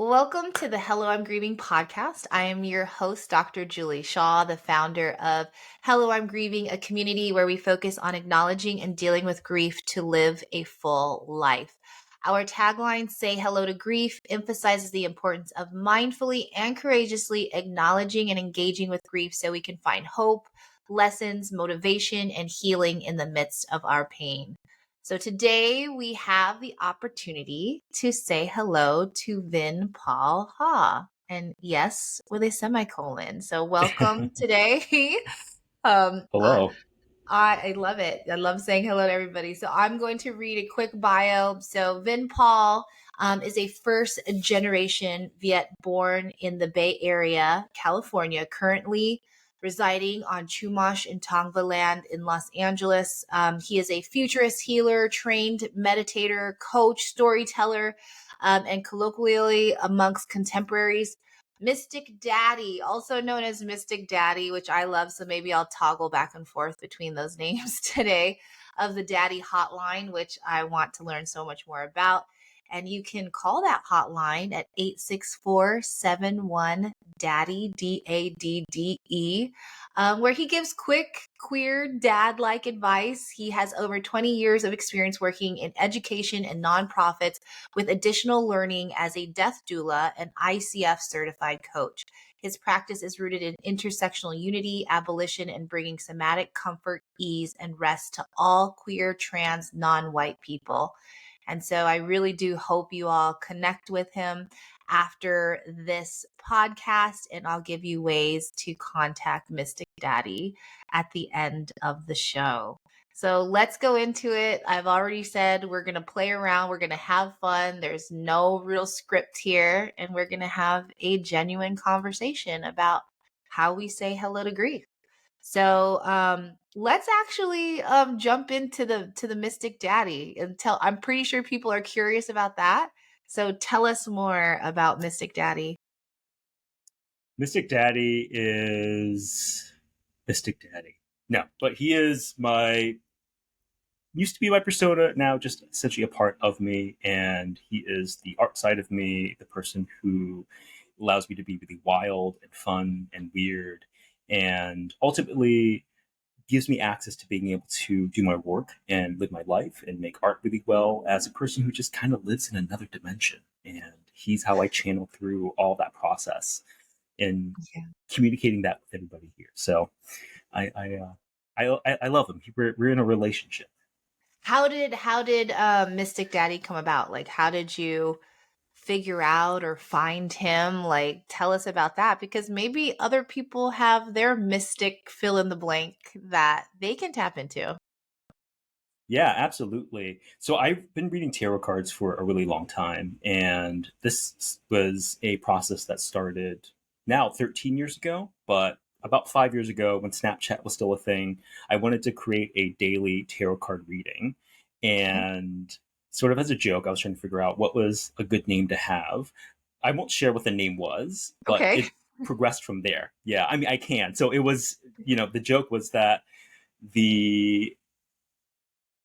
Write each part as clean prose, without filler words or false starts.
Welcome to the Hello, I'm Grieving podcast. I am your host, Dr. Julie Shaw, the founder of Hello, I'm Grieving, a community where we focus on acknowledging and dealing with grief to live a full life. Our tagline, Say Hello to Grief, emphasizes the importance of mindfully and courageously acknowledging and engaging with grief so we can find hope, lessons, motivation, and healing in the midst of our pain. So today we have the opportunity to say hello to Vinh Paul Ha. And yes, with a semicolon. So welcome today. um, I, Hello. I love it. I love saying hello to everybody. So I'm going to read a quick bio. So Vinh Paul is a first generation Viet born in the Bay Area, California, currently residing on Chumash and Tongva land in Los Angeles. He is a futurist healer, trained meditator, coach, storyteller, and colloquially amongst contemporaries, Mystic Daddy, also known as Mystic Daddy, which I love. So maybe I'll toggle back and forth between those names today, of the Daddy Hotline, which I want to learn so much more about. And you can call that hotline at 864-71 Daddy, DADDE, where he gives quick, queer, dad like advice. He has over 20 years of experience working in education and nonprofits, with additional learning as a death doula and ICF certified coach. His practice is rooted in intersectional unity, abolition, and bringing somatic comfort, ease, and rest to all queer, trans, non-white people. And so I really do hope you all connect with him after this podcast, and I'll give you ways to contact Mystic Daddy at the end of the show. So let's go into it. I've already said we're going to play around. We're going to have fun. There's no real script here, and we're going to have a genuine conversation about how we say hello to grief. So let's actually jump into the Mystic Daddy and tell. I'm pretty sure people are curious about that. So tell us more about Mystic Daddy. Mystic Daddy is Mystic Daddy. No, but he is used to be my persona, now just essentially a part of me. And he is the art side of me, the person who allows me to be really wild and fun and weird, and ultimately gives me access to being able to do my work and live my life and make art really well as a person who just kind of lives in another dimension. And he's how I channel through all that process and Yeah. communicating that with everybody here. So I love him. We're in a relationship. How did Mystic Daddy come about? Like, how did you figure out or find him? Like, tell us about that, because maybe other people have their mystic fill in the blank that they can tap into. Yeah, absolutely. So I've been reading tarot cards for a really long time, and this was a process that started now 13 years ago, but about 5 years ago, when Snapchat was still a thing, I wanted to create a daily tarot card reading. Okay. And sort of as a joke, I was trying to figure out what was a good name to have. I won't share what the name was, but Okay. it progressed from there. Yeah, I mean, I can. So it was, the joke was that the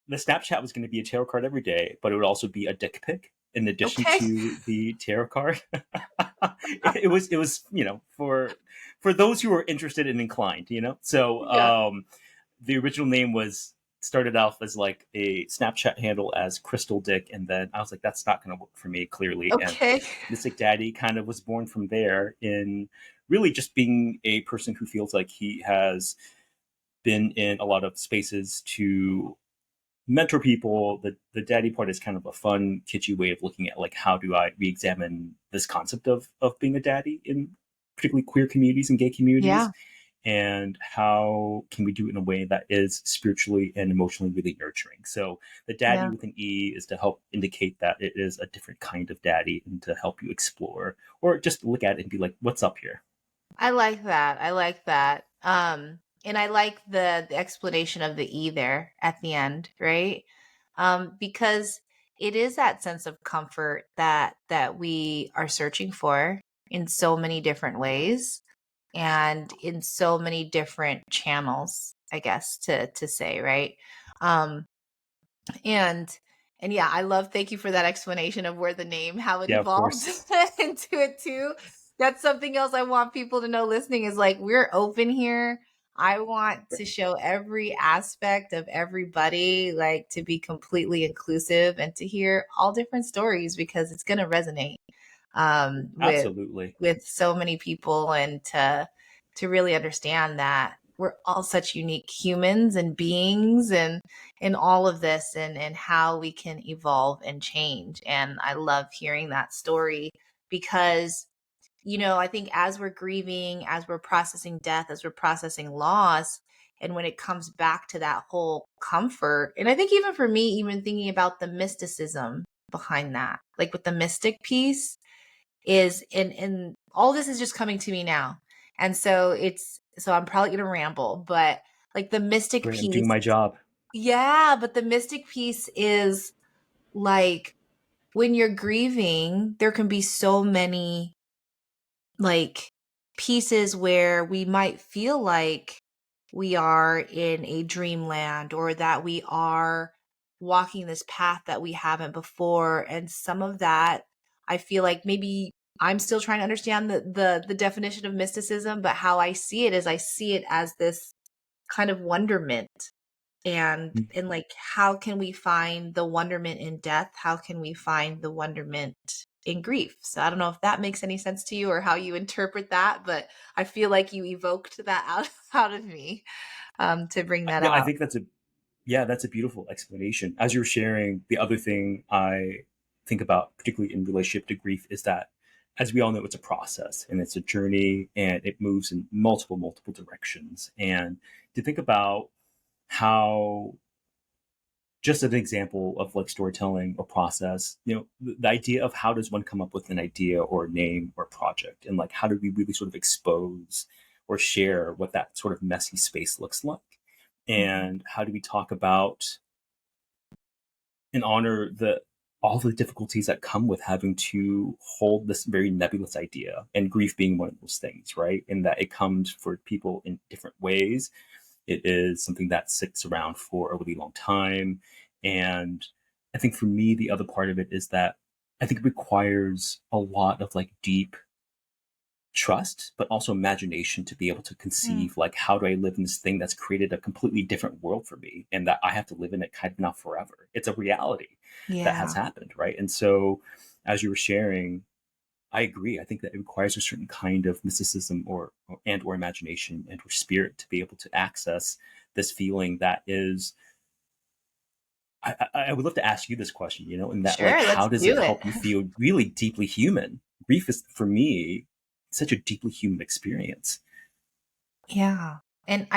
the Snapchat was going to be a tarot card every day, but it would also be a dick pic in addition Okay. to the tarot card. it was for those who were interested and inclined. So Yeah. the original name was started off as like a Snapchat handle as Crystal Dick, and then I was like, that's not going to work for me clearly. And Okay. Mystic Daddy kind of was born from there, in really just being a person who feels like he has been in a lot of spaces to mentor people. The daddy part is kind of a fun, kitschy way of looking at like, how do I re-examine this concept of being a daddy in particularly queer communities and gay communities, Yeah. and how can we do it in a way that is spiritually and emotionally really nurturing. So the daddy Yeah. with an E is to help indicate that it is a different kind of daddy, and to help you explore or just look at it and be like, what's up here. I like that. I like that. And I like the explanation of the E there at the end, right? Because it is that sense of comfort that we are searching for in so many different ways and in so many different channels, I guess to say, right? Um, and And yeah, thank you for that explanation of where the name, how it Yeah, of evolved course. into it too. That's something else I want people to know listening is like, we're open here. I want to show every aspect of everybody, like to be completely inclusive and to hear all different stories because it's going to resonate um, with Absolutely. with so many people, and to really understand that we're all such unique humans and beings, and in all of this, and how we can evolve and change. And I love hearing that story because I think as we're grieving, as we're processing death, as we're processing loss, and when it comes back to that whole comfort, and I think even for me, even thinking about the mysticism behind that, like with the mystic piece, is and all this is just coming to me now. And so I'm probably gonna ramble, but like the mystic Great. I'm doing piece, my job. yeah, but the mystic piece is like when you're grieving, there can be so many like pieces where we might feel like we are in a dreamland or that we are walking this path that we haven't before. And some of that, I feel like maybe I'm still trying to understand the definition of mysticism, but how I see it is I see it as this kind of wonderment, and like how can we find the wonderment in death, how can we find the wonderment in grief? So I don't know if that makes any sense to you or how you interpret that, but I feel like you evoked that out of me, to bring that No, I out. think that's a beautiful explanation. As you're sharing, the other thing I think about, particularly in relationship to grief, is that, as we all know, it's a process and it's a journey and it moves in multiple directions. And to think about how, just as an example of like storytelling or process, the idea of how does one come up with an idea or a name or a project, and like how do we really sort of expose or share what that sort of messy space looks like, Mhm. and how do we talk about and honor the all the difficulties that come with having to hold this very nebulous idea, and grief being one of those things, right? In that it comes for people in different ways. It is something that sits around for a really long time. And I think for me, the other part of it is that I think it requires a lot of like deep trust, but also imagination to be able to Mm. conceive like, how do I live in this thing that's created a completely different world for me and that I have to live in it kind of not forever. It's a reality that has Yeah. happened, right? And so as you were sharing, I agree. I think that it requires a certain kind of mysticism or imagination and or spirit to be able to access this feeling that is. I would love to ask you this question, in that, like, Sure, how let's does it do it. help you feel really deeply human? Grief is, for me, such a deeply human experience. Yeah. And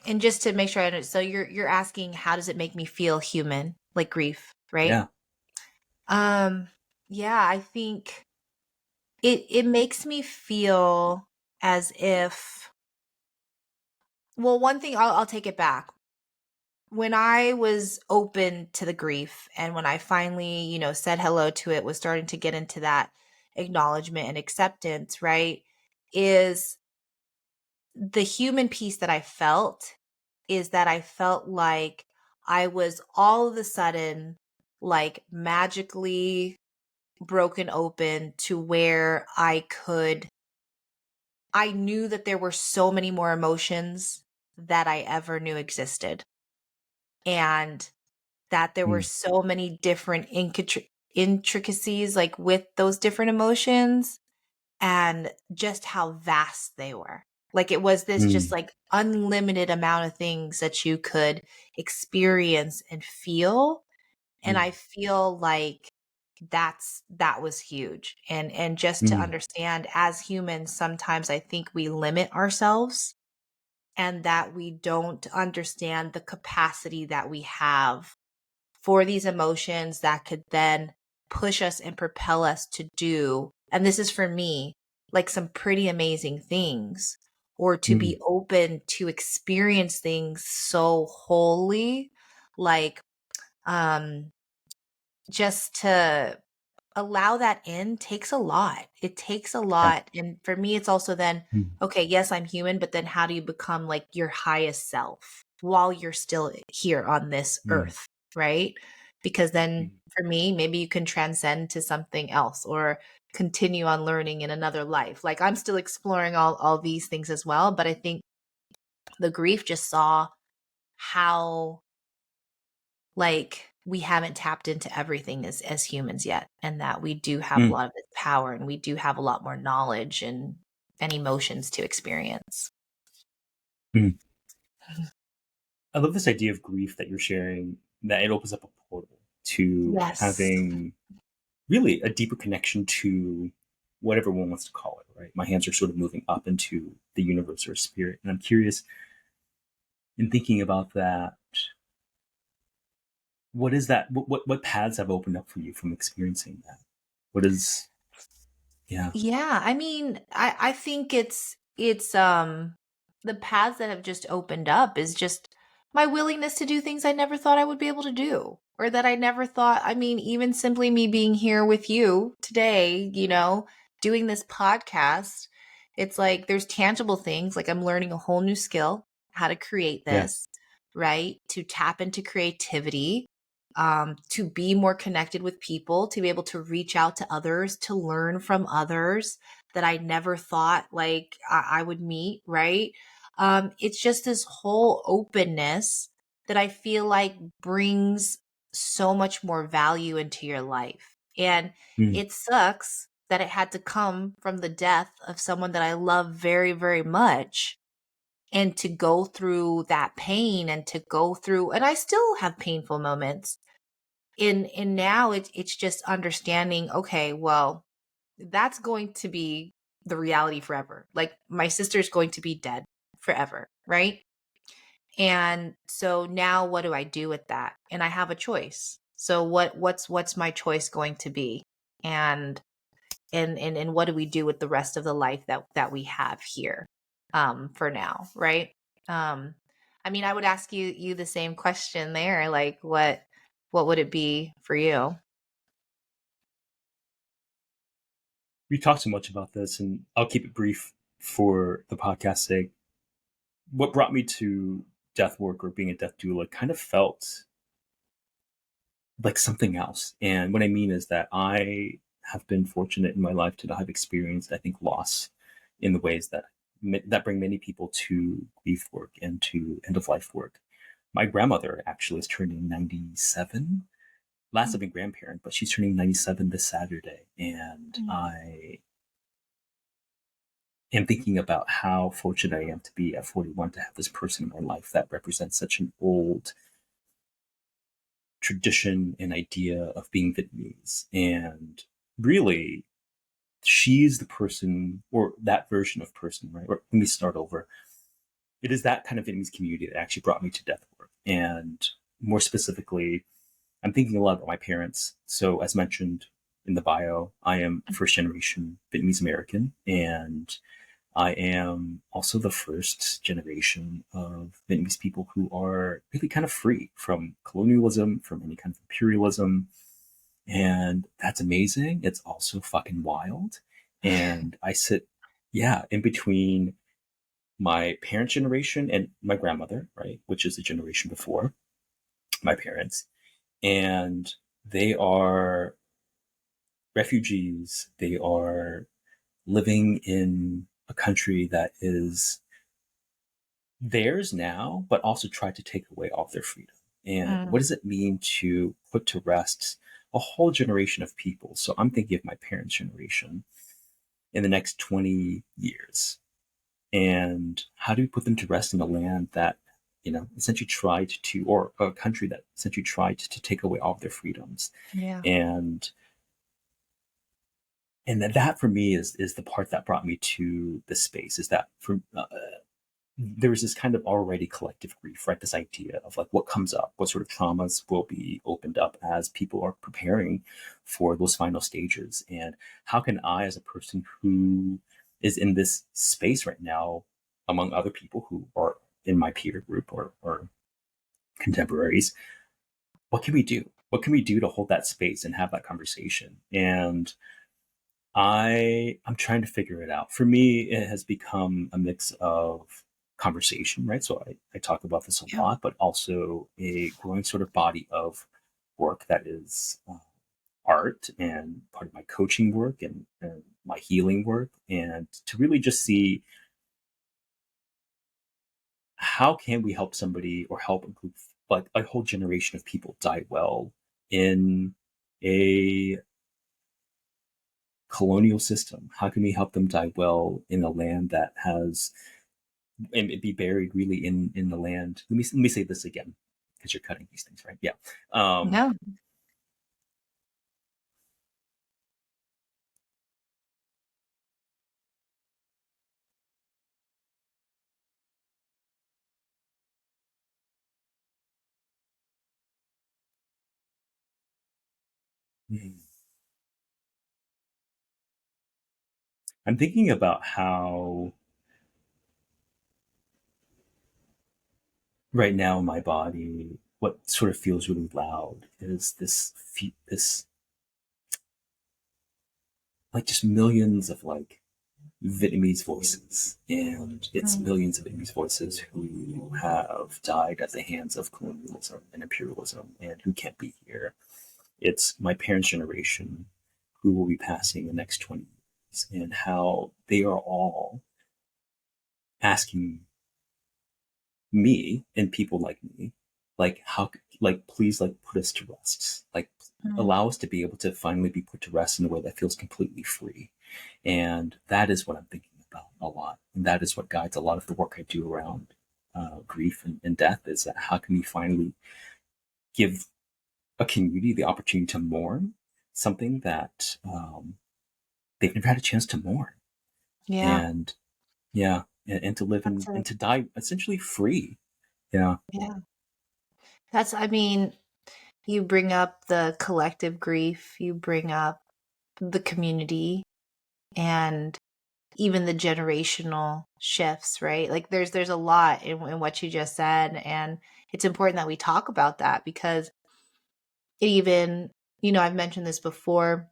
and just to make sure I know, so you're asking how does it make me feel human, like grief, right? Yeah. Um, yeah, I think it makes me feel as if, well, one thing, I'll take it back. When I was open to the grief and when I finally, said hello to it, was starting to get into that acknowledgement and acceptance, right? Is the human piece that I felt is that I felt like I was all of a sudden like magically broken open to where I knew that there were so many more emotions that I ever knew existed. And that there were Mm, so many different intricacies like with those different emotions, and just how vast they were. Like it was this just mm, like unlimited amount of things that you could experience and feel. And mm, I feel like that was huge. And just to mm, understand, as humans, sometimes I think we limit ourselves and that we don't understand the capacity that we have for these emotions that could then push us and propel us to do, and this is for me, like some pretty amazing things, or to mm, be open to experience things so wholly, like um just to allow that in takes a lot. It takes a yeah. lot. And for me, it's also then, Mm, okay, yes, I'm human, but then how do you become like your highest self while you're still here on this mm, earth, right? because then for me, maybe you can transcend to something else or continue on learning in another life. Like I'm still exploring all these things as well, but I think the grief just saw how like we haven't tapped into everything as humans yet, and that we do have a Mm, lot of this power and we do have a lot more knowledge and emotions to experience. mm. I love this idea of grief that you're sharing, that it opens up a portal to Yes. having really a deeper connection to whatever one wants to call it, right? My hands are sort of moving up into the universe or spirit. And I'm curious, in thinking about that, what is that? What paths have opened up for you from experiencing that? What is, yeah. Yeah, I mean, I think it's the paths that have just opened up is just my willingness to do things I never thought I would be able to do, or that I never thought, I mean, even simply me being here with you today, doing this podcast, it's like there's tangible things, like I'm learning a whole new skill, how to create Yeah. this, right? To tap into creativity, to be more connected with people, to be able to reach out to others, to learn from others that I never thought like I would meet, right? It's just this whole openness that I feel like brings so much more value into your life. And Mm, it sucks that it had to come from the death of someone that I love very, very much. And to go through that pain and to go through, and I still have painful moments, and now it's just understanding, okay, well, that's going to be the reality forever. Like my sister's going to be dead forever, right? And so now what do I do with that? And I have a choice. So what's my choice going to be? And and what do we do with the rest of the life that we have here, for now, right? um I mean, I would ask you the same question there, like what would it be for you? we talked so much about this, and I'll keep it brief for the podcast's sake. What brought me to death work or being a death doula kind of felt like something else. And what I mean is that I have been fortunate in my life to not have experienced, I think, loss in the ways that bring many people to grief work and to end of life work. My grandmother actually is turning 97, last living grandparent, but she's turning 97 this Saturday. And Mm. I am thinking about how fortunate I am to be at 41 to have this person in my life that represents such an old tradition and idea of being Vietnamese. And really, she's the person, or that version of person, right? Or let me start over. It is that kind of Vietnamese community that actually brought me to death work. And more specifically, I'm thinking a lot about my parents. So, as mentioned in the bio, I am first generation Vietnamese American, and I am also the first generation of Vietnamese people who are really kind of free from colonialism, from any kind of imperialism. And that's amazing. It's also fucking wild. And I sit, yeah, in between my parents' generation and my grandmother, right, which is the generation before my parents. And they are refugees. They are living in a country that is theirs now, but also tried to take away all of their freedom. And what Mm. does it mean to put to rest a whole generation of people? So I'm thinking of my parents' generation in the next 20 years. And how do we put them to rest in a land that, essentially tried to, or a country that essentially tried to take away all of their freedoms? Yeah. And that for me is the part that brought me to this space, is that for there was this kind of already collective grief, right? This idea of like what comes up, what sort of traumas will be opened up as people are preparing for those final stages. And how can I, as a person who is in this space right now, among other people who are in my peer group or contemporaries, what can we do? What can we do to hold that space and have that conversation? And I'm trying to figure it out. For me, it has become a mix of conversation, right? So I talk about this a Yeah. lot, but also a growing sort of body of work that is art and part of my coaching work and my healing work, and to really just see how can we help somebody or help a group, like a whole generation of people, die well in a colonial system. How can we help them die well in a land that has, and be buried really in the land? Let me say this again, because you're cutting these things, right? Yeah. um No. I'm thinking about how right now in my body, what sort of feels really loud is this, like, just millions of, like, Vietnamese voices, and it's Mm. millions of Vietnamese voices who have died at the hands of colonialism and imperialism and who can't be here. It's my parents' generation who will be passing the next 20 years, and how they are all asking me and people like me, like, how, like, please, like, put us to rest, like, Mm. allow us to be able to finally be put to rest in a way that feels completely free. And that is what I'm thinking about a lot, and that is what guides a lot of the work I do around grief and death, is that how can we finally give a community the opportunity to mourn something that they've never had a chance to mourn. Yeah. And yeah, and to live That's and to die essentially free. Yeah. yeah. I mean, you bring up the collective grief, you bring up the community, and even the generational shifts, right? Like there's a lot in what you just said, and it's important that we talk about that because it even, I've mentioned this before,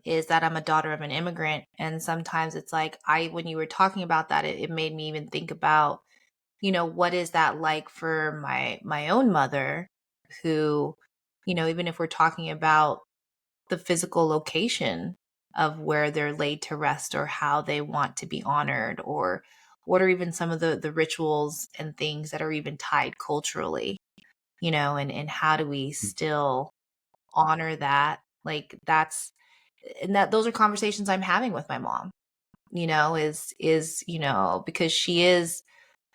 is that I'm a daughter of an immigrant, and sometimes it's like when you were talking about that, it made me even think about, what is that like for my own mother, who, even if we're talking about the physical location of where they're laid to rest or how they want to be honored, or what are even some of the rituals and things that are even tied culturally, and how do we still honor that? Like those are conversations I'm having with my mom, because she is,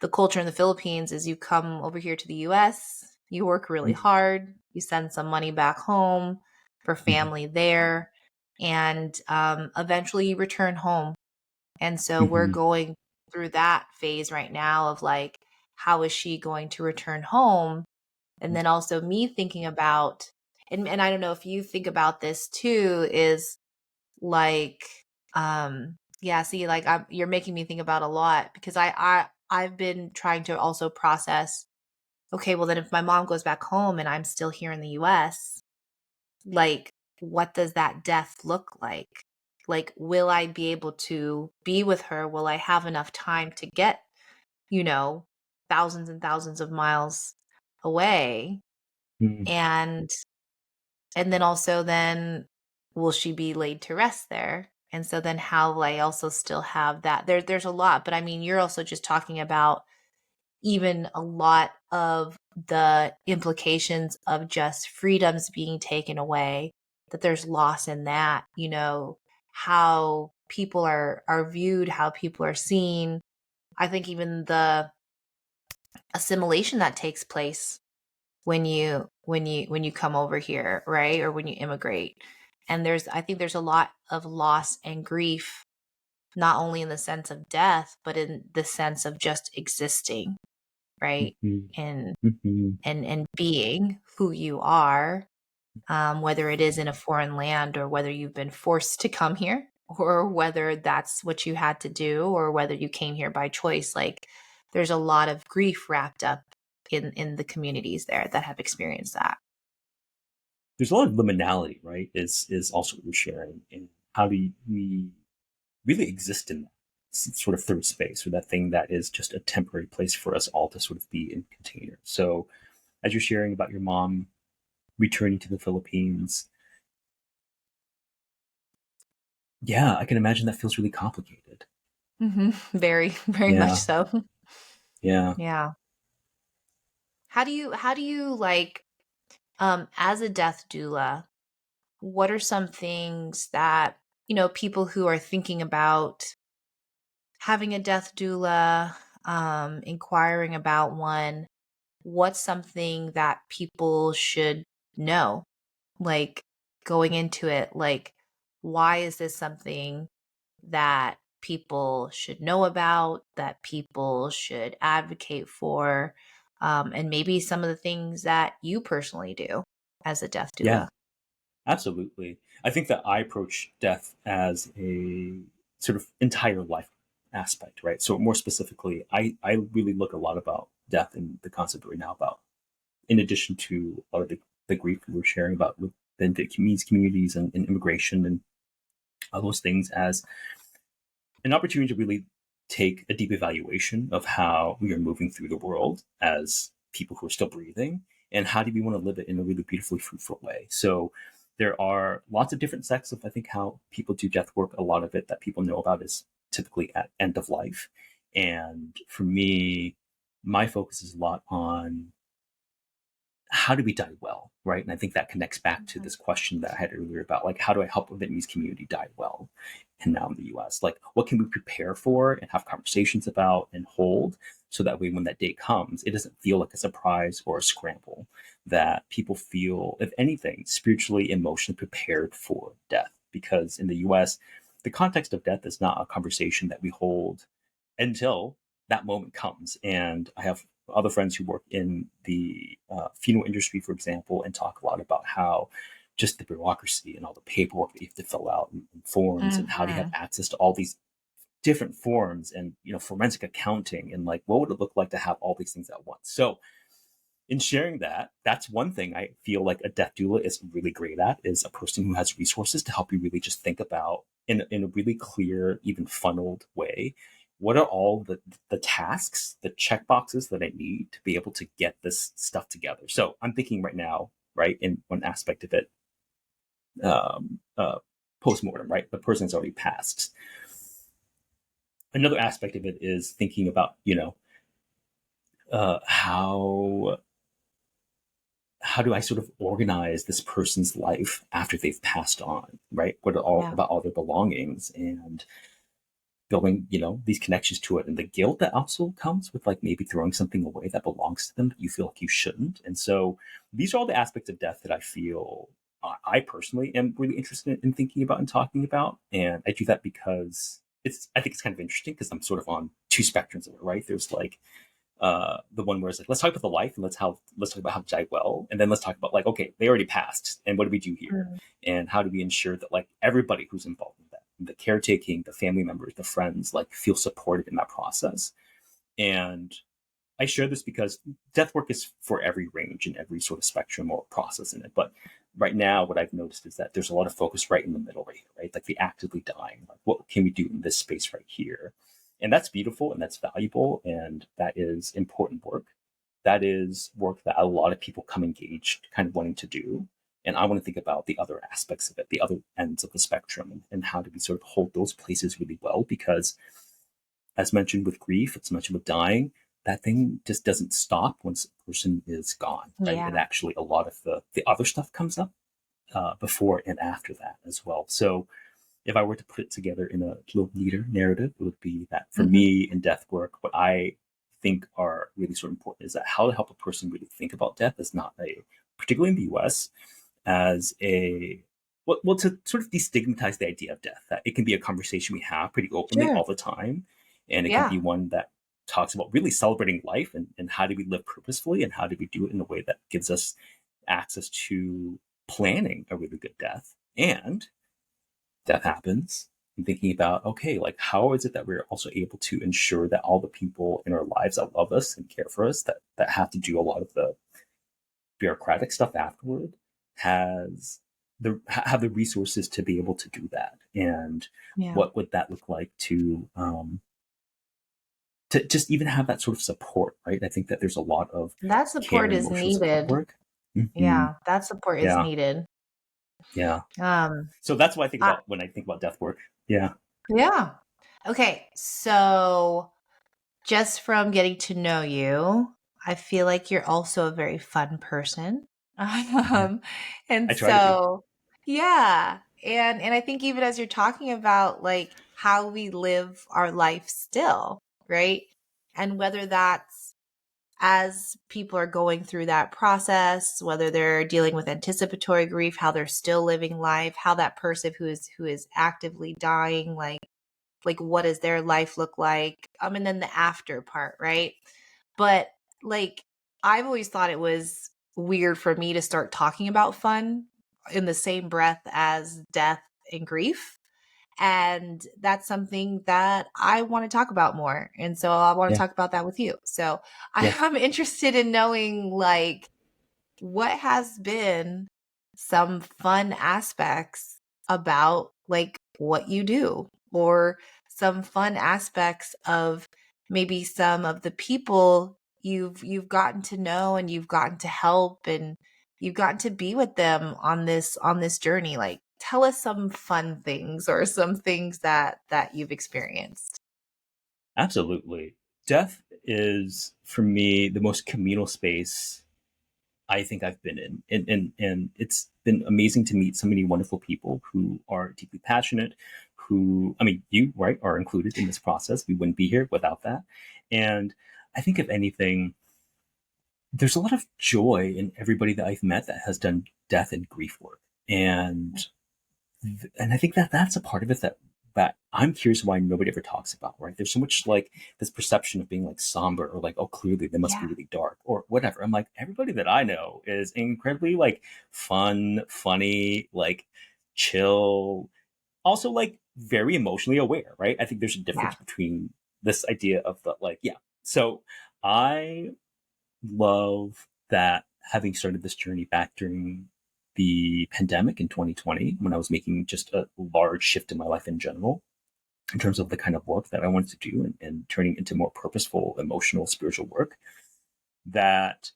the culture in the Philippines is you come over here to the US, you work really Mhm. hard, you send some money back home for Mhm. family there, and eventually you return home. And so we're Mhm. going through that phase right now of like, how is she going to return home? And then also me thinking about, and I don't know if you think about this too, is like, yeah, see, like you're making me think about a lot, because I've been trying to also process, okay, well then if my mom goes back home and I'm still here in the US, like what does that death look like? Like, will I be able to be with her? Will I have enough time to get, you know, thousands and thousands of miles away? Mhm. And then also then, will she be laid to rest there? And so then how will I also still have that? There's a lot, but I mean, you're also just talking about even a lot of the implications of just freedoms being taken away, that there's loss in that, how people are viewed, how people are seen. I think even the assimilation that takes place when you come over here, right? Or when you immigrate. And I think there's a lot of loss and grief, not only in the sense of death, but in the sense of just existing, right? Mhm. And Mhm. and being who you are, whether it is in a foreign land or whether you've been forced to come here, or whether that's what you had to do, or whether you came here by choice. Like there's a lot of grief wrapped up in the communities there that have experienced that. There's a lot of liminality, right? Is also what you're sharing, and how do we really exist in that sort of third space, or that thing that is just a temporary place for us all to sort of be in container. So as you're sharing about your mom, returning to the Philippines, yeah, I can imagine that feels really complicated. Very, very much Yeah, so. yeah, Yeah. How do you like as a death doula, what are some things that, people who are thinking about having a death doula, inquiring about one, what's something that people should know? Like going into it, like, why is this something that people should know about, that people should advocate for? And maybe some of the things that you personally do as a death yeah, doula. absolutely. I think that I approach death as a sort of entire life aspect, right? So more specifically, I really look a lot about death and the concept right now about, in addition to a lot of the grief we were sharing about within the communities and immigration and all those things, as an opportunity to really take a deep evaluation of how we are moving through the world as people who are still breathing, and how do we want to live it in a really beautifully fruitful way. So there are lots of different sects of, I think, how people do death work. A lot of it that people know about is typically at end of life. And for me, my focus is a lot on how do we die well, right? And I think that connects back to Mhm. this question that I had earlier about, like, how do I help a Vietnamese community die well? And now in the US, like, what can we prepare for and have conversations about and hold, so that way when that day comes, it doesn't feel like a surprise or a scramble, that people feel, if anything, spiritually, emotionally prepared for death. Because in the US, the context of death is not a conversation that we hold until that moment comes. And I have other friends who work in the funeral industry, for example, and talk a lot about how just the bureaucracy and all the paperwork that you have to fill out and forms, and how do you have Mhm. access to all these different forms, and forensic accounting, and like what would it look like to have all these things at once. So in sharing that, that's one thing I feel like a death doula is really great at, is a person who has resources to help you really just think about in a really clear, even funneled way, what are all the tasks, the check boxes that I need to be able to get this stuff together. So I'm thinking right now, right, in one aspect of it, um, uh, post-mortem, right? The person's already passed. Another aspect of it is thinking about, how do I sort of organize this person's life after they've passed on, right? What are all Yeah. about all their belongings, and building, these connections to it, and the guilt that also comes with, like, maybe throwing something away that belongs to them that you feel like you shouldn't. And so these are all the aspects of death that I feel I personally am really interested in thinking about and talking about. And I do that because I think it's kind of interesting because I'm sort of on two spectrums of it, right? There's like the one where it's like, let's talk about the life, and let's talk about how to die well, and then let's talk about, like, okay, they already passed, and what do we do here, Mm. and how do we ensure that, like, everybody who's involved in that, the caretaking, the family members, the friends, like, feel supported in that process. And I share this because death work is for every range and every sort of spectrum or process in it. But right now, what I've noticed is that there's a lot of focus right in the middle right here, right? Like the actively dying. Like, what can we do in this space right here? And that's beautiful and that's valuable. And that is important work. That is work that a lot of people come engaged, kind of wanting to do. And I want to think about the other aspects of it, the other ends of the spectrum, and how do we sort of hold those places really well. Because as mentioned with grief, it's mentioned with dying, that thing just doesn't stop once a person is gone, right? Yeah. It actually, a lot of the other stuff comes up before and after that as well. So if I were to put it together in a little neater narrative, it would be that for Mhm. me in death work, what I think are really sort of important is that how to help a person really think about death is not a, particularly in the US, as a, well, to sort of destigmatize the idea of death, that it can be a conversation we have pretty openly Sure. all the time. And it can Yeah. be one that talks about really celebrating life, and how do we live purposefully, and how do we do it in a way that gives us access to planning a really good death. And death happens, and thinking about, okay, like, how is it that we're also able to ensure that all the people in our lives that love us and care for us, that have to do a lot of the bureaucratic stuff afterward, has have the resources to be able to do that. And Yeah. what would that look like to just even have that sort of support, right? I think that there's a lot of That care support and is emotional support needed. work. Hmm. Yeah, that support is Yeah. needed. Yeah. Um, So that's what I think I, about when I think about death work. Yeah. yeah. Okay, so just from getting to know you, I feel like you're also a very fun person. Mhm. Um, and I try to be. so, yeah. And I think even as you're talking about like how we live our life still, right? And whether that's as people are going through that process, whether they're dealing with anticipatory grief, how they're still living life, how that person who is actively dying, like what does their life look like, and then the after part, right? But like I've always thought it was weird for me to start talking about fun in the same breath as death and grief, and that's something that I want to talk about more, and so I want to Yeah. talk about that with you. So Yeah. I'm interested in knowing like what has been some fun aspects about like what you do, or some fun aspects of maybe some of the people you've gotten to know and you've gotten to help and you've gotten to be with them on this journey. Like tell us some fun things or some things that you've experienced. Absolutely. Death is for me the most communal space I think I've been in. And it's been amazing to meet so many wonderful people who are deeply passionate, who, I mean, you, right, are included in this process. We wouldn't be here without that. And I think, if anything, there's a lot of joy in everybody that I've met that has done death and grief work. And I think that that's a part of it that I'm curious why nobody ever talks about, right? There's so much like this perception of being like somber or like, oh, clearly they must be Yeah. really dark or whatever. I'm like, everybody that I know is incredibly like fun, funny, like chill, also like very emotionally aware, right? I think there's a Yeah. difference between this idea of the like, yeah. So I love that, having started this journey back during the pandemic in 2020, when I was making just a large shift in my life in general, in terms of the kind of work that I wanted to do, and turning into more purposeful, emotional, spiritual work, that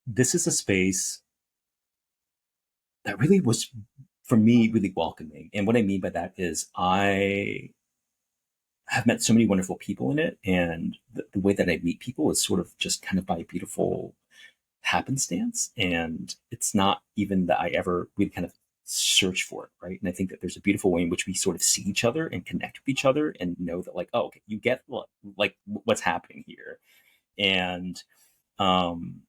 this is a space that really was, for me, really welcoming. And what I mean by that is I have met so many wonderful people in it. And the way that I meet people is sort of just kind of by beautiful happenstance. And it's not even that I ever really kind of search for it, right? And I think that there's a beautiful way in which we sort of see each other and connect with each other and know that, like, oh, okay, you get like what's happening here. And um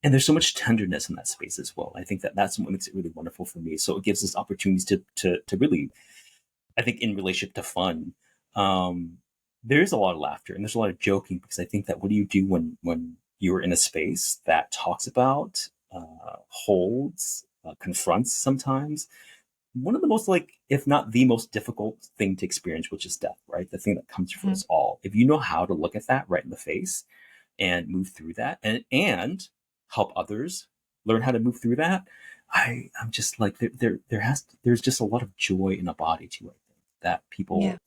and there's so much tenderness in that space as well. I think that that's what makes it really wonderful for me. So it gives us opportunities to really, I think, in relationship to fun, um, there is a lot of laughter and there's a lot of joking, because I think that what do you do when you're in a space that talks about, holds, confronts sometimes one of the most, like, if not the most difficult thing to experience, which is death, right? The thing that comes for Mhm. us all. If you know how to look at that right in the face and move through that, and help others learn how to move through that, I'm just like, there's just a lot of joy in a body too, I think, that Yeah. people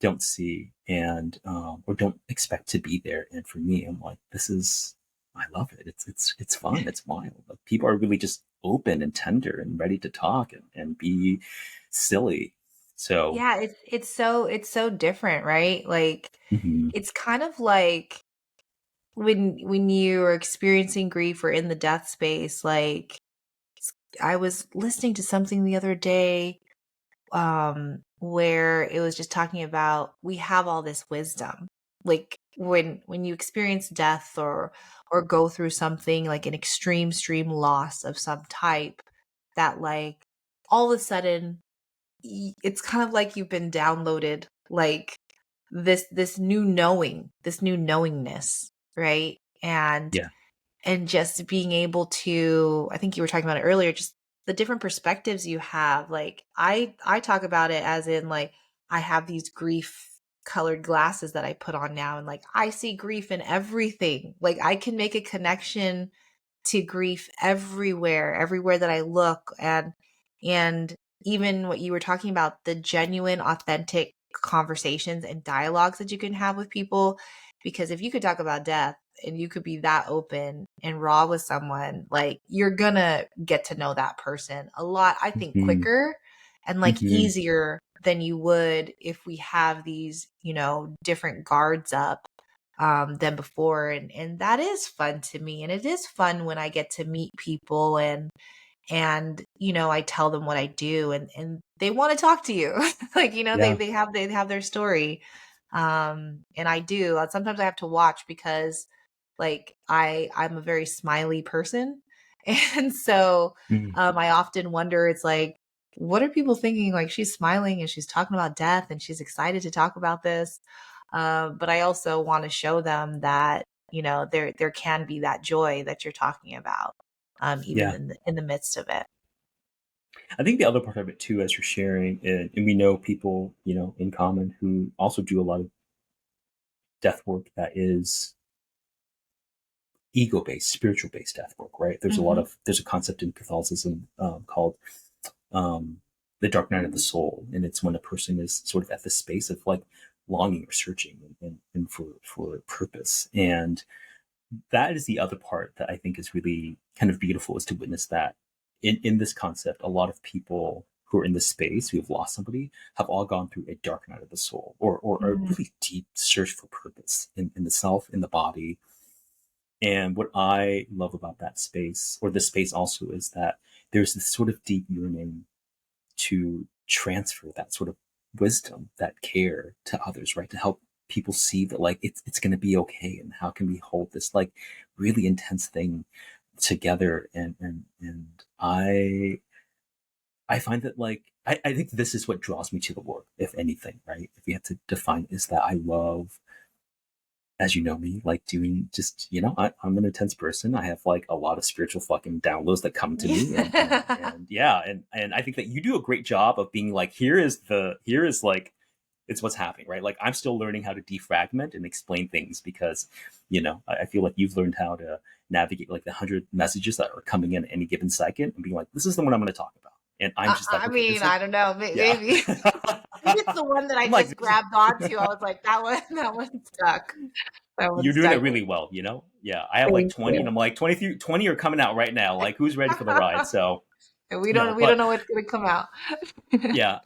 don't see, and or don't expect to be there. And for me, I'm like, this is, I love it. It's fun. It's wild. Like, people are really just open and tender and ready to talk and be silly. So Yeah, it's so different, right? Like mhm, it's kind of like when you're experiencing grief or in the death space, like I was listening to something the other day where it was just talking about we have all this wisdom. Like when you experience death or go through something like an extreme loss of some type, that like all of a sudden it's kind of like you've been downloaded like this new knowing, this new knowingness, right? yeah, And just being able to, I think you were talking about it earlier, just the different perspectives you have. Like I talk about it as in like I have these grief colored glasses that I put on now, and like I see grief in everything. Like I can make a connection to grief everywhere that I look. And even what you were talking about, the genuine authentic conversations and dialogues that you can have with people, because if you could talk about death and you could be that open and raw with someone, like you're gonna get to know that person a lot, I think, Mm-hmm. quicker and like Mm-hmm. easier than you would if we have these, different guards up than before. And that is fun to me. And it is fun when I get to meet people and I tell them what I do, and they want to talk to you. Like, Yeah. they have their story. And I do. Sometimes I have to watch because like I'm a very smiley person. And so Mm. I often wonder, it's like, what are people thinking? Like, she's smiling and she's talking about death and she's excited to talk about this. But I also want to show them that, there can be that joy that you're talking about, even Yeah. in the midst of it. I think the other part of it too, as you're sharing, and we know people, in common who also do a lot of death work that is ego-based, spiritual-based death work, right? Hmm. There's a concept in Catholicism called um, the dark night of the soul, and it's when a person is sort of at this space of like longing or searching and for purpose. And that is the other part that I think is really kind of beautiful, is to witness that in this concept, a lot of people who are in this space who have lost somebody have all gone through a dark night of the soul, or a Hmm. really deep search for purpose in the self, in the body. And what I love about that space, or this space also, is that there's this sort of deep yearning to transfer that sort of wisdom, that care to others, right? To help people see that like it's going to be okay, and how can we hold this like really intense thing together. And I find that like I think this is what draws me to the work, if anything, right? If we had to define, is that I love, as you know me, like doing just, I'm an intense person. I have like a lot of spiritual fucking downloads that come to me. And yeah. And I think that you do a great job of being like, here is like, it's what's happening, right? Like I'm still learning how to defragment and explain things because, I feel like you've learned how to navigate like the 100 messages that are coming in any given second and being like, this is the one I'm going to talk about. And I'm just like, I okay, mean, there's like, I don't know, yeah. maybe. Maybe it's the one that I I'm like, just grabbed onto. I was like, that one, that one stuck. That one you're doing it stuck. really well, Yeah, I have like Thank 20 you. and I'm like 20 are coming out right now. Like who's ready for the ride? So we no, don't we don't but know what's gonna come out. yeah.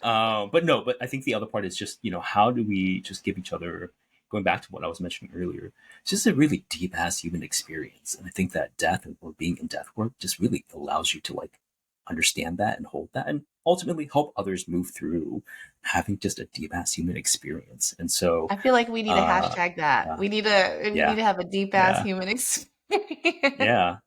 But no, but I think the other part is just, how do we just give each other, going back to what I was mentioning earlier, it's just a really deep ass human experience. And I think that death, or being in death work, just really allows you to like understand that and hold that, and ultimately help others move through having just a deep ass human experience. And so, I feel like we need to uh, hashtag that. yeah, We need yeah, to have a deep ass yeah. human experience. Yeah,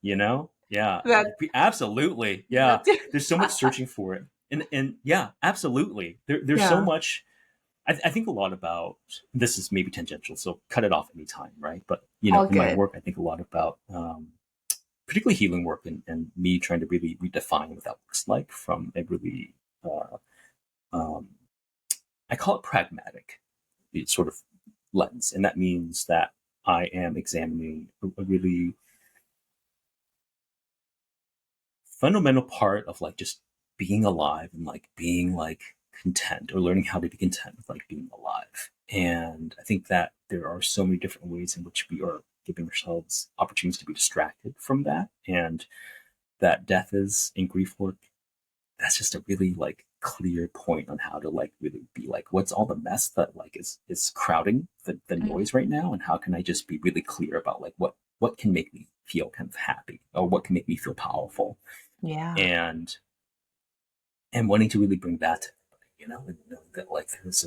yeah, That absolutely, yeah. that's There's so much searching for it, and yeah, absolutely. There's so yeah. much. I think a lot about, this is maybe tangential, so cut it off anytime, right? But All in my good. work, I think a lot about, particularly healing work, and me trying to really redefine what that looks like from a really, uh, um, I call it pragmatic sort of lens, and that means that I am examining a really fundamental part of like just being alive, and like being like content, or learning how to be content with like being alive. And I think that there are so many different ways in which we are giving ourselves opportunities to be distracted from that. And that death is in grief work, that's just a really like clear point on how to like really be like, what's all the mess that like is crowding the Mhm. noise right now, and how can I just be really clear about like what can make me feel kind of happy, or what can make me feel powerful. Yeah. And and wanting to really bring that to everybody, and know that like there's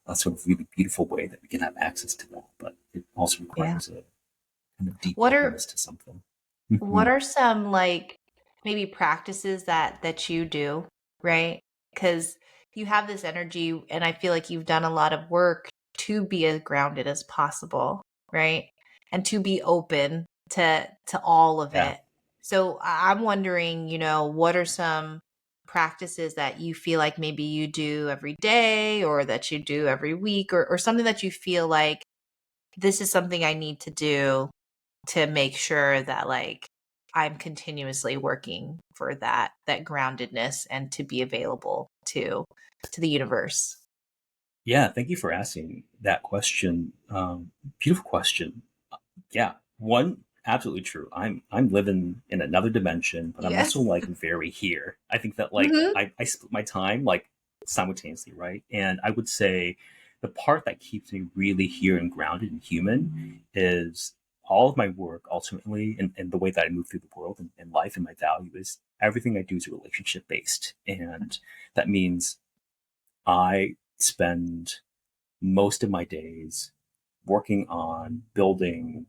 a sort of really beautiful way that we can have access to that, but it also Yeah. requires a kind of deep What are openness to something. What Mhm. are some like maybe practices that you do, right? Because you have this energy, and I feel like you've done a lot of work to be as grounded as possible, right? And to be open to all of Yeah. it. So I'm wondering, what are some practices that you feel like maybe you do every day, or that you do every week, or something that you feel like this is something I need to do to make sure that like I'm continuously working for that groundedness and to be available to the universe. Yeah, thank you for asking that question. Beautiful question. Yeah. one, absolutely true. I'm living in another dimension, but I'm also Yes. like very here. I think that like Hmm. I split my time like simultaneously, right? And I would say the part that keeps me really here and grounded and human is all of my work ultimately, and the way that I move through the world and life and my value is everything I do is relationship based. And that means I spend most of my days working on building,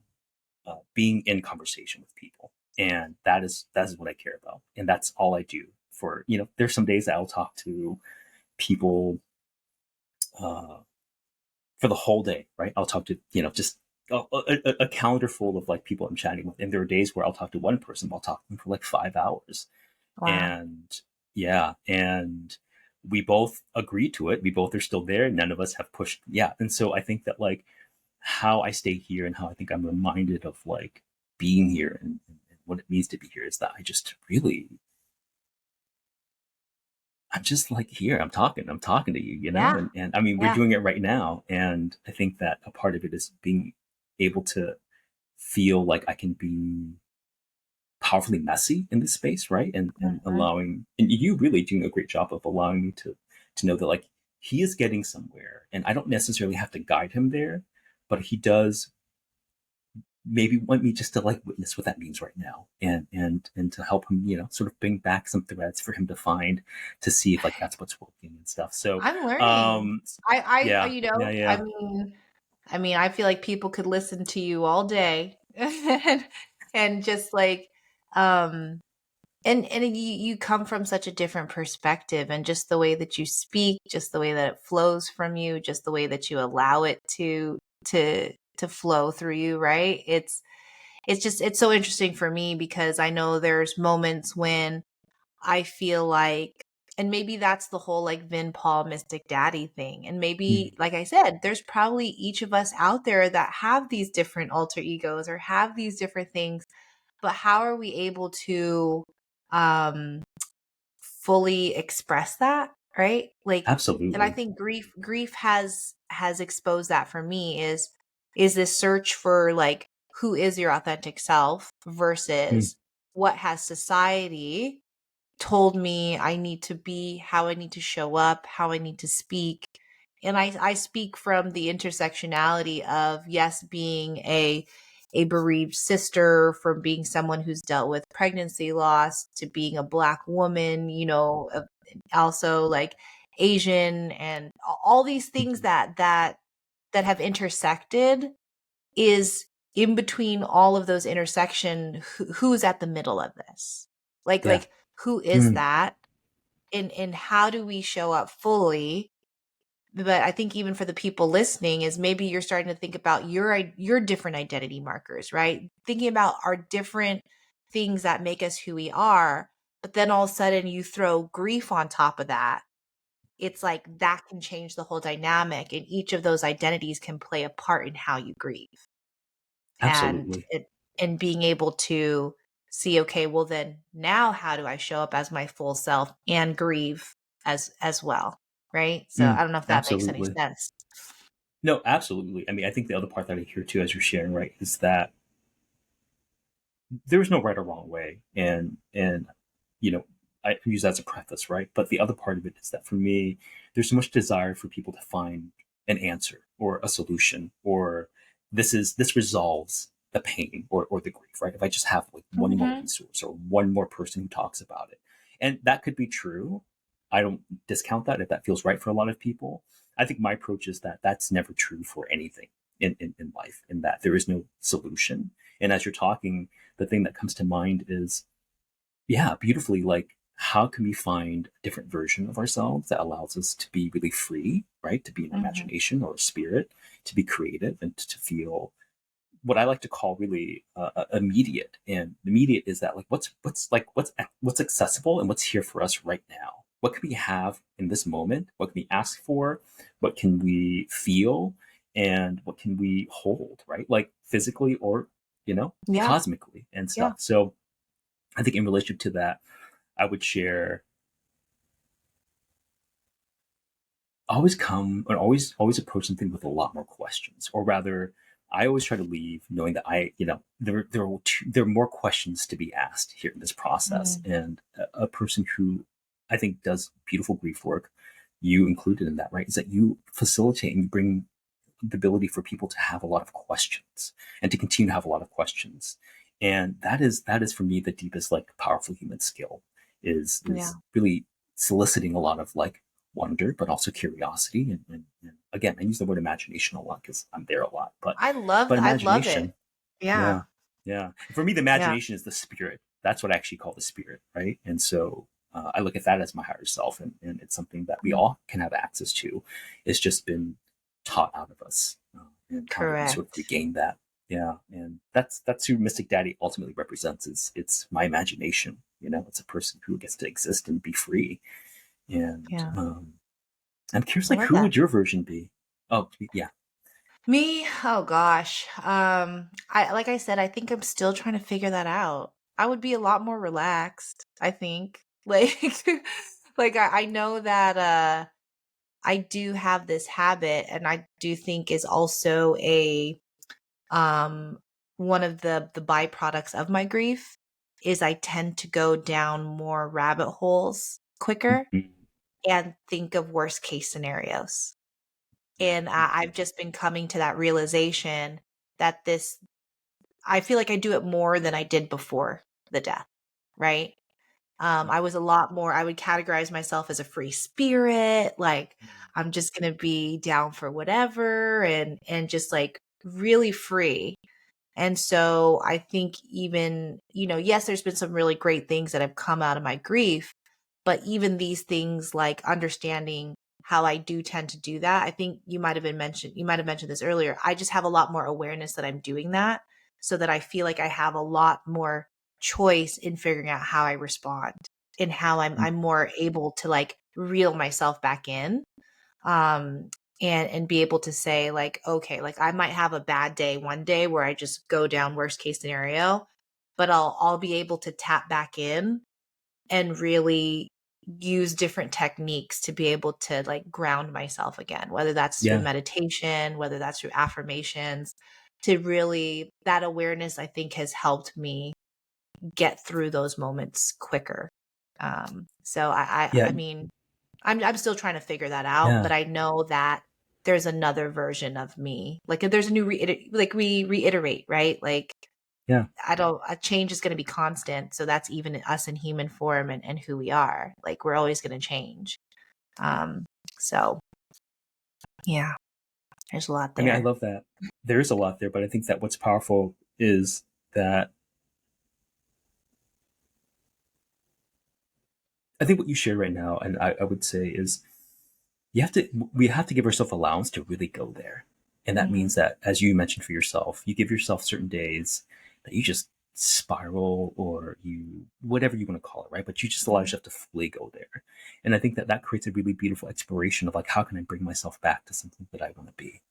being in conversation with people, and that is what I care about, and that's all I do. For there's some days that I'll talk to people uh, for the whole day, right? I'll talk to just a calendar full of like people I'm chatting with, and there are days where I'll talk to one person, I'll talk to them for like 5 hours, Wow. and yeah, and we both agree to it. We both are still there. None of us have pushed. Yeah, and so I think that like how I stay here and how I think I'm reminded of like being here and what it means to be here is that I just really, I'm just like here. I'm talking to you, Yeah. and I mean, we're Yeah. doing it right now. And I think that a part of it is being able to feel like I can be powerfully messy in this space, right? And Hmm. allowing, and you really doing a great job of allowing me to know that like he is getting somewhere and I don't necessarily have to guide him there, but he does maybe want me just to like witness what that means right now, and to help him sort of bring back some threads for him to find, to see if like that's what's working and stuff. So I'm learning. yeah, You yeah, know, yeah. I mean, I feel like people could listen to you all day and just like, um, and you come from such a different perspective, and just the way that you speak, just the way that it flows from you, just the way that you allow it to flow through you, right? It's just it's so interesting for me because I know there's moments when I feel like, and maybe that's the whole like Vin Paul Mystic Daddy thing. And maybe, Mm, like I said, there's probably each of us out there that have these different alter egos or have these different things, but how are we able to um fully express that, right? Like, and I absolutely. think grief has exposed that for me is this search for like who is your authentic self Mm, versus what has society told me I need to be, how I need to show up, how I need to speak. And I speak from the intersectionality of, yes, being a bereaved sister, from being someone who's dealt with pregnancy loss, to being a black woman, also like Asian, and all these things mhm. that have intersected, is in between all of those intersection, who's at the middle of this, Yeah. who is Mm, that, and how do we show up fully. But I think even for the people listening, is maybe you're starting to think about your different identity markers, right? Thinking about our different things that make us who we are, but then all of a sudden you throw grief on top of that. It's like that can change the whole dynamic, and each of those identities can play a part in how you grieve. And absolutely. it and being able to see, okay, well then now how do I show up as my full self and grieve as well, right? So I Mm, don't know if that makes any absolutely. sense. No, absolutely. I mean, I think the other part that I hear too, as you're sharing, right, is that there is no right or wrong way, and you know I use that as a preface, right? But the other part of it is that for me, there's so much desire for people to find an answer or a solution, or this resolves the pain or the grief, right? If I just have like one more Mhm. resource or one more person who talks about it, and that could be true. I don't discount that if that feels right for a lot of people. I think my approach is that that's never true for anything in life, in that there is no solution. And as you're talking, the thing that comes to mind is, yeah, beautifully, like how can we find a different version of ourselves that allows us to be really free, right? To be in our Mhm. imagination or spirit, to be creative, and to feel what I like to call really immediate. And immediate is that like what's accessible and what's here for us right now. What can we have in this moment? What can we ask for? What can we feel? And what can we hold, right? Like physically or Yeah. cosmically and Yeah. stuff. So I think in relationship to that, I would share, always come and always approach something with a lot more questions, or rather I always try to leave knowing that there are more questions to be asked here in this process. Mm. And a person who I think does beautiful grief work, you included in that, right? Is that you facilitate and you bring the ability for people to have a lot of questions and to continue to have a lot of questions. And that is for me the deepest, like, powerful human skill Yeah. is really soliciting a lot of, like, wonder, but also curiosity. And again, I use the word imagination a lot because I'm there a lot, but I love it. imagination, Yeah. yeah, yeah. For me, the Yeah. imagination is the spirit. That's what I actually call the spirit, right? And so I look at that as my higher self, and it's something that we Mm. all can have access to. It's just been taught out of us, and how do we sort of Correct. regain that? Yeah, and that's who Mystic Daddy ultimately represents. It's my imagination. It's a person who gets to exist and be free. And Yeah. I'm curious, I like, love who that. would your version be? Oh, yeah. Me? Oh gosh. I like I said, I think I'm still trying to figure that out. I would be a lot more relaxed, I think. Like like I know that I do have this habit, and I do think is also a um one of the byproducts of my grief is I tend to go down more rabbit holes quicker Mhm. and think of worst case scenarios. And Mhm. I've just been coming to that realization that this I feel like I do it more than I did before the death, right? I was a lot more, I would categorize myself as a free spirit, like I'm just gonna be down for whatever and just like really free. And so I think even, yes, there's been some really great things that have come out of my grief, but even these things like understanding how I do tend to do that. I think you might have mentioned this earlier. I just have a lot more awareness that I'm doing that so that I feel like I have a lot more choice in figuring out how I respond and how I'm more able to like reel myself back in. Um and be able to say like, okay, like I might have a bad day one day where I just go down worst case scenario, but I'll be able to tap back in and really use different techniques to be able to like ground myself again, whether that's through Yeah, meditation, whether that's through affirmations, to really that awareness I think has helped me get through those moments quicker. So yeah, I mean, I'm still trying to figure that out, yeah, but I know that there's another version of me. Like if there's a new like we reiterate, right? Like yeah. I don't a change is going to be constant, so that's even us in human form and who we are. Like we're always going to change. Um so yeah, there's a lot I mean, I there. love that. There is a lot there, but I think that what's powerful is that I think what you shared right now, and I would say is we have to give ourselves allowance to really go there. And that Mhm. means that, as you mentioned for yourself, you give yourself certain days that you just spiral, or you, whatever you want to call it, right? But you just allow Mhm. yourself to fully go there. And I think that that creates a really beautiful exploration of, like, how can I bring myself back to something that I want to be,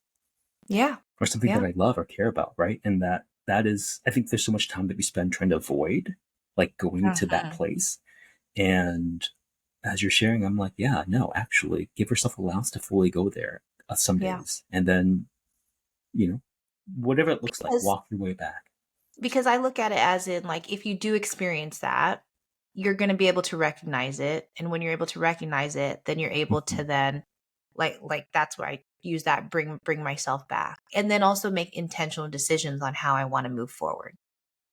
Yeah. or something that Yeah. I love or care about, right? And that is, I think there's so much time that we spend trying to avoid, like, going to that Mhm. place. And as you're sharing, I'm like, yeah, no, actually, give yourself allowance to fully go there some Yeah. days, and then, you know, whatever it looks like, Because walk your way back. I look at it as in like if you do experience that, you're going to be able to recognize it, and when you're able to recognize it, then you're able Mhm. to then like that's where I use that bring myself back, and then also make intentional decisions on how I want to move forward.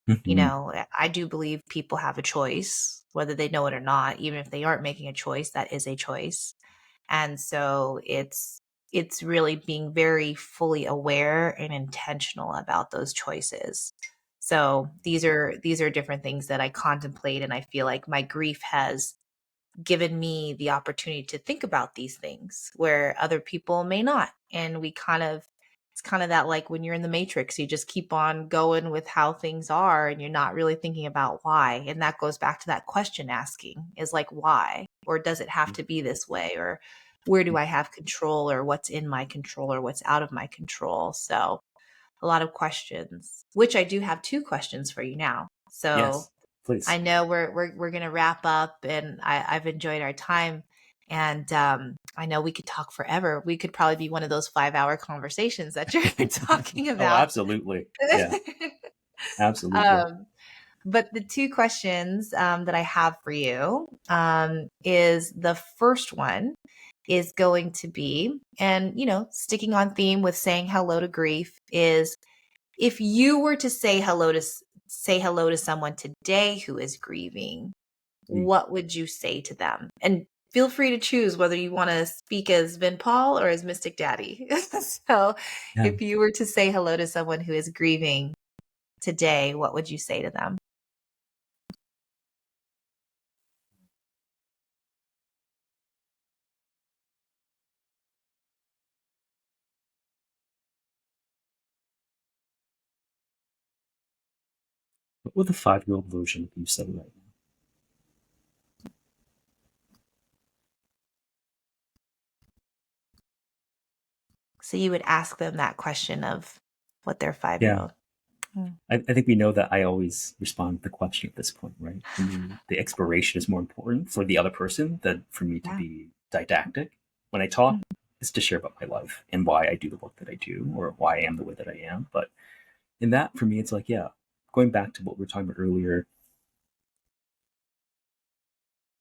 Mhm. I do believe people have a choice, whether they know it or not. Even if they aren't making a choice, that is a choice. And so it's really being very fully aware and intentional about those choices. So these are different things that I contemplate, and I feel like my grief has given me the opportunity to think about these things where other people may not. And it's kind of that like when you're in the matrix, you just keep on going with how things are and you're not really thinking about why. And that goes back to that question asking is like, why? Or does it have to be this way? Or where do I have control, or what's in my control, or what's out of my control? So a lot of questions, which I do have two questions for you now. So Yes, please. I know we're gonna wrap up, and I've enjoyed our time. And I know we could talk forever. We could probably be one of those 5-hour conversations that you're talking Oh, about. absolutely. Yeah, absolutely. um, but the two questions that I have for you is the first one is going to be, and sticking on theme with saying hello to grief, is if you were to say hello to someone today who is grieving, Mm. what would you say to them? And feel free to choose whether you want to speak as Vin Paul or as Mystic Daddy. So, Yeah. if you were to say hello to someone who is grieving today, what would you say to them? What would the 5-year-old version of you say right now? So you would ask them that question of what their Yeah. 5-year-old. I think we know that I always respond with the question at this point, right? For me, the exploration is more important for the other person than for me to Yeah. be didactic. When I talk, Mhm. it's to share about my life and why I do the work that I do or why I am the way that I am. But in that, for me, it's like, yeah, going back to what we were talking about earlier,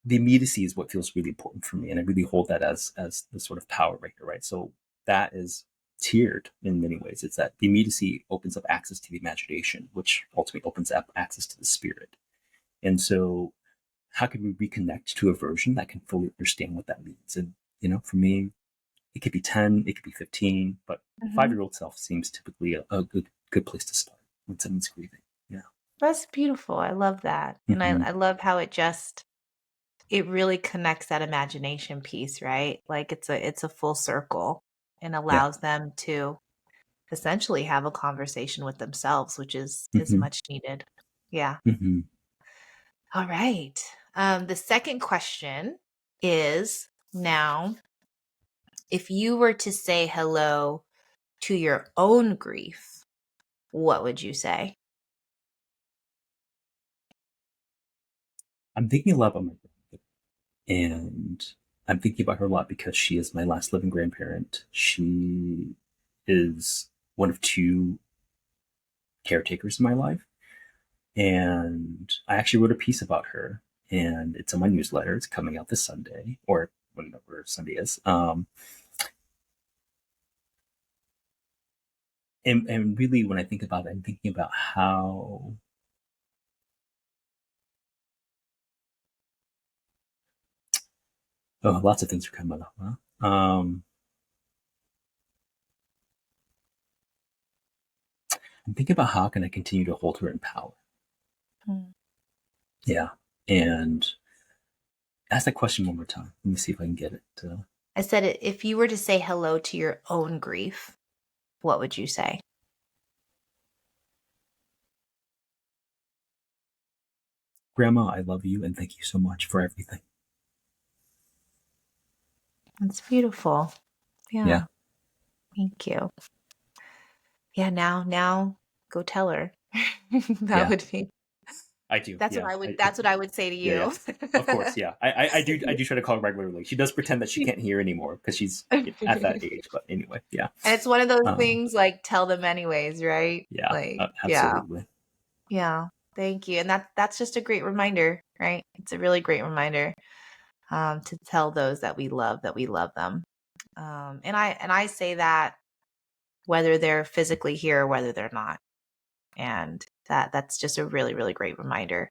the immediacy is what feels really important for me. And I really hold that as the sort of power breaker, right? So that is tiered in many ways. It's that the immediacy opens up access to the imagination, which ultimately opens up access to the spirit. And so how can we reconnect to a version that can fully understand what that means? And, for me, it could be 10, it could be 15, but Mhm. 5-year-old self seems typically a good place to start when someone's grieving. Yeah. That's beautiful. I love that. And I, Mm-hmm. I love how it really connects that imagination piece, right? Like it's a full circle and Yeah. allows them to essentially have a conversation with themselves, which is Mm-hmm. much needed. Yeah. Mm-hmm. All right. The second question is now, if you were to say hello to your own grief, what would you say? I'm thinking a lot about my grandmother, and I'm thinking about her a lot because she is my last living grandparent. She is one of two caretakers in my life. And I actually wrote a piece about her, and it's on my newsletter. It's coming out this Sunday, or whenever Sunday is. And really, when I think about it, I'm thinking about how lots of things are coming up. Huh? I'm thinking about how can I continue to hold her in power. Hmm. Yeah, and ask that question one more time. Let me see if I can get it. I said, if you were to say hello to your own grief, what would you say? Grandma, I love you, and thank you so much for everything. That's beautiful. Yeah, Yeah. Thank you. Yeah, now go tell her. That yeah, would be I do. Yeah, that's what I would say to yeah, yeah. you. Of course, yeah. I do try to call her regularly. She does pretend that she can't hear anymore because she's at that age. But anyway, yeah, And it's one of those um, things like tell them anyways, right? yeah, Like, yeah. absolutely. Yeah. Thank you. And that's just a great reminder, right? It's a really great reminder to tell those that we love them. And I say that whether they're physically here or whether they're not. And that's just a really, really great reminder.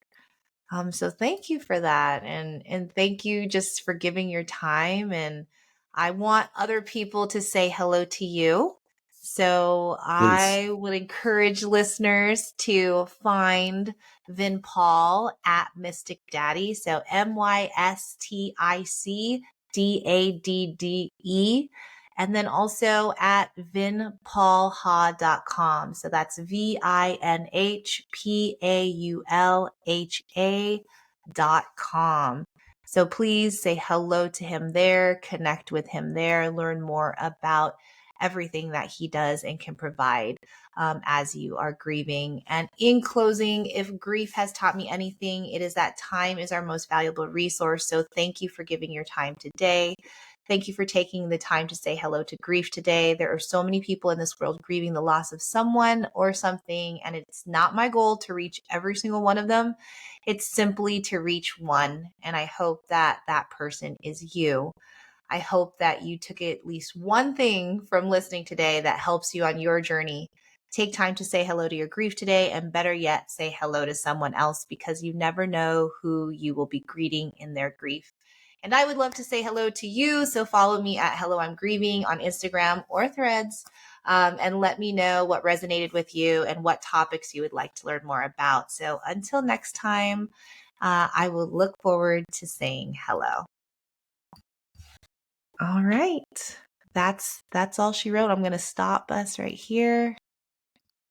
So thank you for that. And thank you just for giving your time. And I want other people to say hello to you. So Please, I would encourage listeners to find Vin Paul at Mystic Daddy. So MYSTICDADDE. And then also at vinpaulha.com. So that's VINHPAULHA.com. So please say hello to him there, connect with him there, learn more about everything that he does and can provide as you are grieving. And in closing, if grief has taught me anything, it is that time is our most valuable resource. So thank you for giving your time today. Thank you for taking the time to say hello to grief today. There are so many people in this world grieving the loss of someone or something, and it's not my goal to reach every single one of them. It's simply to reach one, and I hope that that person is you. I hope that you took at least one thing from listening today that helps you on your journey. Take time to say hello to your grief today, and better yet, say hello to someone else, because you never know who you will be greeting in their grief. And I would love to say hello to you. So follow me at Hello I'm Grieving on Instagram or Threads, and let me know what resonated with you and what topics you would like to learn more about. So until next time, I will look forward to saying hello. All right. That's all she wrote. I'm going to stop us right here.